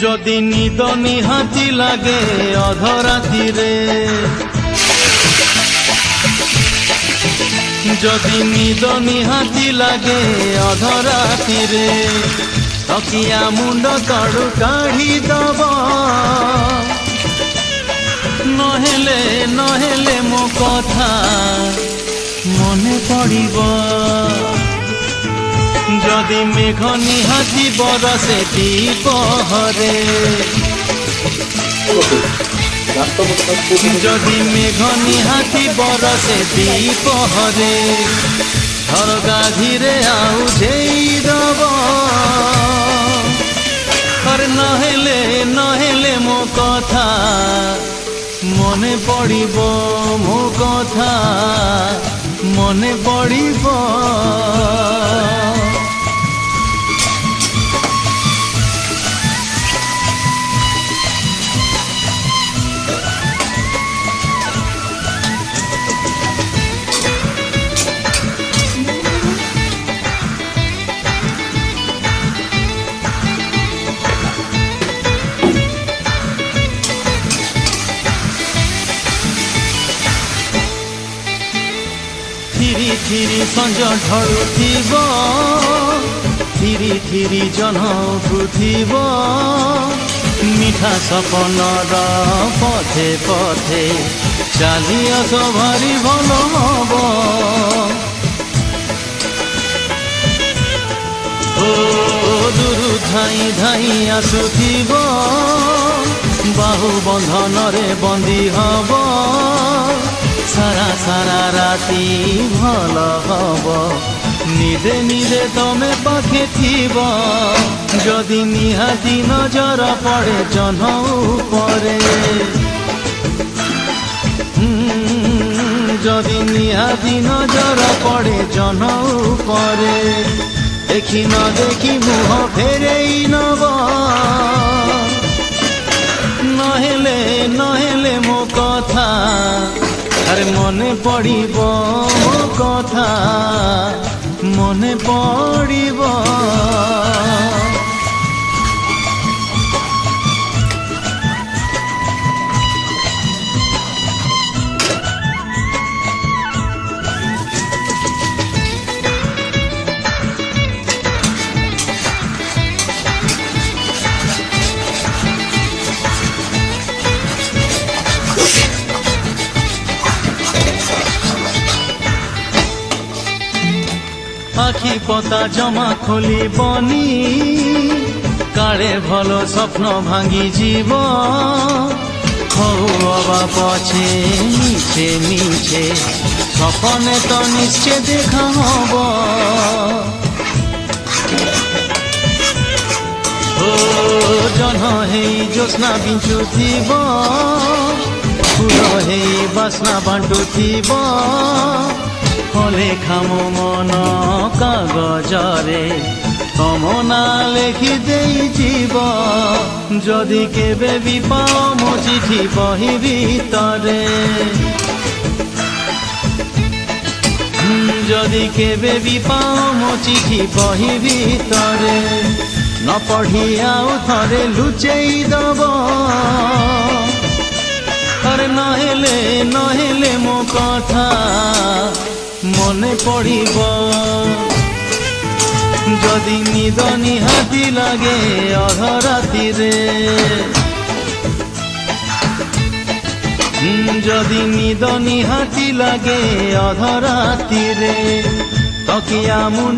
যদি নিদ নিহাতি লাগে অধরাতিরে, যদি নিদ নিহাতি লাগে অধরাতিরে, তকিয়া মুন্ড তড়ু কাঢ়ি দব, নহেলে নহেলে মো কথা মনে পড়িব। যদি মেঘ নিহাতি বরসে দ্বিপহরে, যদি মেঘ নিহাতি বরসে দ্বিপহরে, ঝরকা ধীরে আউঝেই দব, নহেলে নহেলে মো কথা মনে পড়িব, মো কথা মনে পড়িব। ধিরি ধিরি সঞ্জ ঢড়ুথিব, ধিরি ধিরি জন উঠুথিব, মিঠা সপনর পথে পথে চালি আস ভারি ভাল হব। ও দূরু ধাই ধাই আসুথিব, বাহু বন্ধନରେ বন্দী হব, সারা সারা রাতি ভাল হব, নিদে নিদে তমে পাখে থিব। যদি নিহাতি নজর পড়ে জহ্ন উপরে, যদি নিহাতি নজর পড়ে জহ্ন উপরে, দেখি ন দেখি মুহ ফেরেই নব, নহেলে নহেলে মো কথা আরে মনে পড়িব, মো কথা মনে পড়িব। আখি পতা জমা খোলিবনি, কাଳେ ভাল স্বপ্ন ভাঙ্গি যাব, হউ অবা পছে মিছে মিছে স্বপনে তো নিশ্চয় দেখা হব। ও জহ্ন হেই জ্যোৎস্না বিঞ্চুথিব, ফুল হেই বাসনা বাଣ୍ଟୁথিব, লেখা মো মন কাগজরে তম না লেখি দেই যাব। যদি কেবে বি পাও মো চিঠি বহি ভিতরে, যদি কেবে বি পাও মো চিঠি বহি ভিতরে, ন পঢ়ি আউ থরে লুচেই দব, আরে নহেলে নহেলে মো কথা মনে পড়িব। যদি নিদ নিহাতি লাগে অধরাতিরে, যদি নিদ নিহাতি লাগে অধরাতিরে, তকিয়া মুন্ড